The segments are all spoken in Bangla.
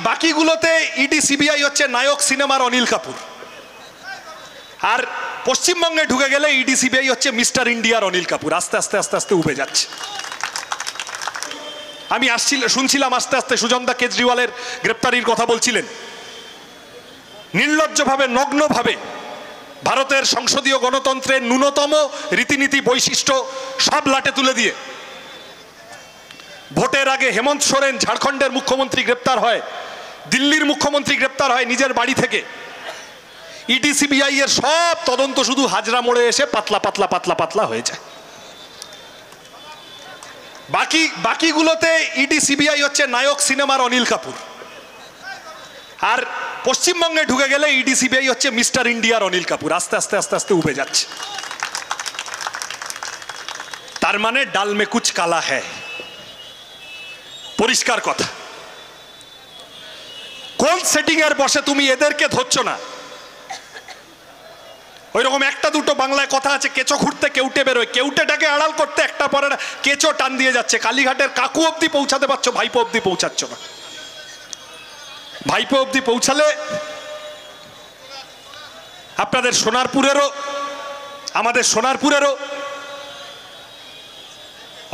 বাকিগুলোতে ইডি সিবিআই হচ্ছে নায়ক সিনেমার অনিল কাপুর, আর পশ্চিমবঙ্গে ঢুকে গেলে ইডি সিবিআই হচ্ছে মিস্টার ইন্ডিয়ার অনিল কাপুর। আস্তে আস্তে আস্তে আস্তে উবে যাচ্ছে। আমি শুনছিলাম আস্তে আস্তে সুজনদা কেজরিওয়ালের গ্রেপ্তারির কথা বলছিলেন। নির্লজ্জভাবে, নগ্নভাবে ভারতের সংসদীয় গণতন্ত্রের ন্যূনতম রীতিনীতি, বৈশিষ্ট্য সব লাটে তুলে দিয়ে ভোটের আগে হেমন্ত সোরেন ঝাড়খণ্ডের মুখ্যমন্ত্রী গ্রেপ্তার হয়, দিল্লির মুখ্যমন্ত্রী গ্রেপ্তার হয় নিজের বাড়ি থেকে। ইডি সিবিআই এর সব তদন্ত শুধু হাজরা মোড়ে এসে পাতলা পাতলা পাতলা পাতলা হয়ে যায়। বাকিগুলোতে ইডি সিবিআই হচ্ছে নায়ক সিনেমার অনিল কাপুর, আর পশ্চিমবঙ্গে ঢুকে গেলে ইডি সিবিআই হচ্ছে মিস্টার ইন্ডিয়ার অনিল কাপুর। আস্তে আস্তে আস্তে আস্তে উবে যাচ্ছে। তার মানে ডাল মে কুছ কালা হ্যায়, পরিষ্কার কথা। কোন সেটিং এর বসে তুমি এদেরকে ধরছো না? ওই রকম একটা দুটো বাংলায় কথা আছে, কেঁচো ঘুরতে কেউটে বেরোয়, কেউটেটাকে আড়াল করতে একটা পরে কেঁচো টান দিয়ে যাচ্ছে। কালীঘাটের কাকু অব্দি পৌঁছাতে পারছো, ভাইপো অব্দি পৌঁছাচ্ছ না। ভাইপো অব্দি পৌঁছালে আপনাদের সোনারপুরেরও, আমাদের সোনারপুরেরও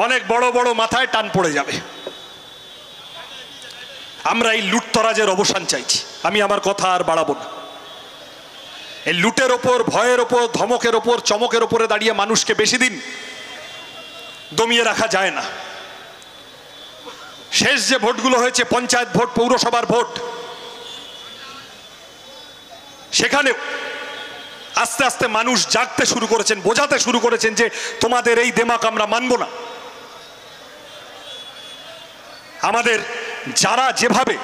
অনেক বড় বড় মাথায় টান পড়ে যাবে। আমরা এই লুটতরাজের অবসান চাইছি। আমি আমার কথা আর বাড়াবো না। এই লুটের ওপর, ভয়ের ওপর, ধমকের ওপর, চমকের ওপরে দাঁড়িয়ে মানুষকে বেশি দিন দমিয়ে রাখা যায় না। শেষ যে ভোটগুলো হয়েছে, পঞ্চায়েত ভোট, পৌরসভার ভোট, সেখানেও আস্তে আস্তে মানুষ জাগতে শুরু করেছেন, বোঝাতে শুরু করেছেন যে তোমাদের এই দেমাক আমরা মানব না। আমাদের যারা যেভাবে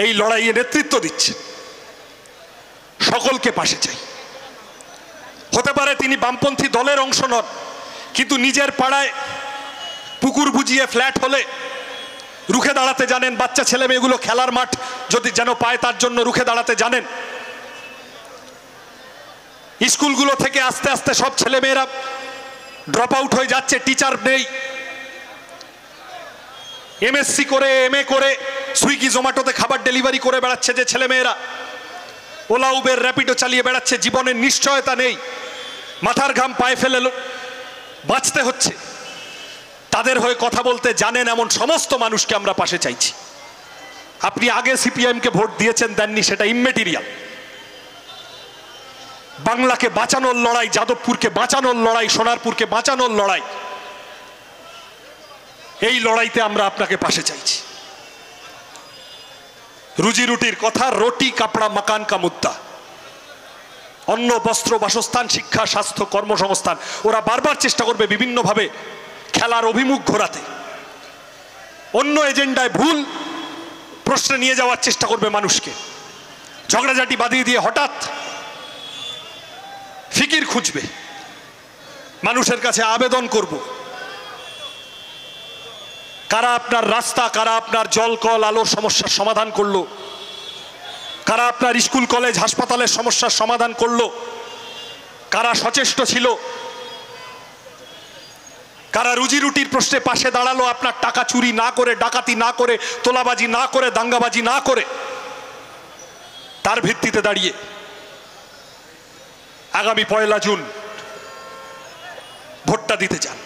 এই লড়াইয়ে নেতৃত্ব দিচ্ছে, সকলকে পাশে চাই। হতে পারে তিনি বামপন্থী দলের অংশ নন, কিন্তু নিজের পাড়ায় পুকুর বুঝিয়ে ফ্ল্যাট হলে রুখে দাঁড়াতে জানেন। বাচ্চা ছেলে মেয়েগুলো খেলার মাঠ যদি যেন পায়, তার জন্য রুখে দাঁড়াতে জানেন। স্কুলগুলো থেকে আস্তে আস্তে সব ছেলে মেয়েরা ড্রপ আউট হয়ে যাচ্ছে, টিচার নেই। এমএসসি করে, এমএ করে সুইগি জোম্যাটোতে খাবার ডেলিভারি করে বেড়াচ্ছে যে ছেলেমেয়েরা, ওলা উবের র্যাপিডো চালিয়ে বেড়াচ্ছে, জীবনের নিশ্চয়তা নেই, মাথার ঘাম পায়ে ফেলে বাঁচতে হচ্ছে। তাদের হয়ে কথা বলতে জানেন এমন সমস্ত মানুষকে আমরা পাশে চাইছি। আপনি আগে সিপিএমকে ভোট দিয়েছেন, দেননি, সেটা ইম্মেটেরিয়াল। বাংলাকে বাঁচানোর লড়াই, যাদবপুরকে বাঁচানোর লড়াই, সোনারপুরকে বাঁচানোর লড়াই, এই লড়াইতে আমরা আপনাকে পাশে চাইছি। রুজি রুটির কথা, রুটি কাপড়া মাকান কা মুদ্দা, অন্ন, বস্ত্র, বাসস্থান, শিক্ষা, স্বাস্থ্য, কর্মসংস্থান, ওরা বারবার চেষ্টা করবে বিভিন্নভাবে খেলার অভিমুখ ঘোরাতে, অন্য এজেন্ডায় ভুল প্রশ্নে নিয়ে যাওয়ার চেষ্টা করবে মানুষকে। ঝগড়াঝাটি বাঁধিয়ে দিয়ে হঠাৎ ফিকির খুঁজবে, মানুষের কাছে আবেদন করব, কারা আপনার রাস্তা, কারা আপনার জল, কল, আলোর সমস্যার সমাধান করলো, কারা আপনার স্কুল, কলেজ, হাসপাতালের সমস্যার সমাধান করলো, কারা সচেষ্ট ছিল, কারা রুজি রুটির প্রশ্নে পাশে দাঁড়ালো, আপনার টাকা চুরি না করে, ডাকাতি না করে, তোলাবাজি না করে, দাঙ্গাবাজি না করে, তার ভিত্তিতে দাঁড়িয়ে আগামী 1 জুন ভোটটা দিতে চান।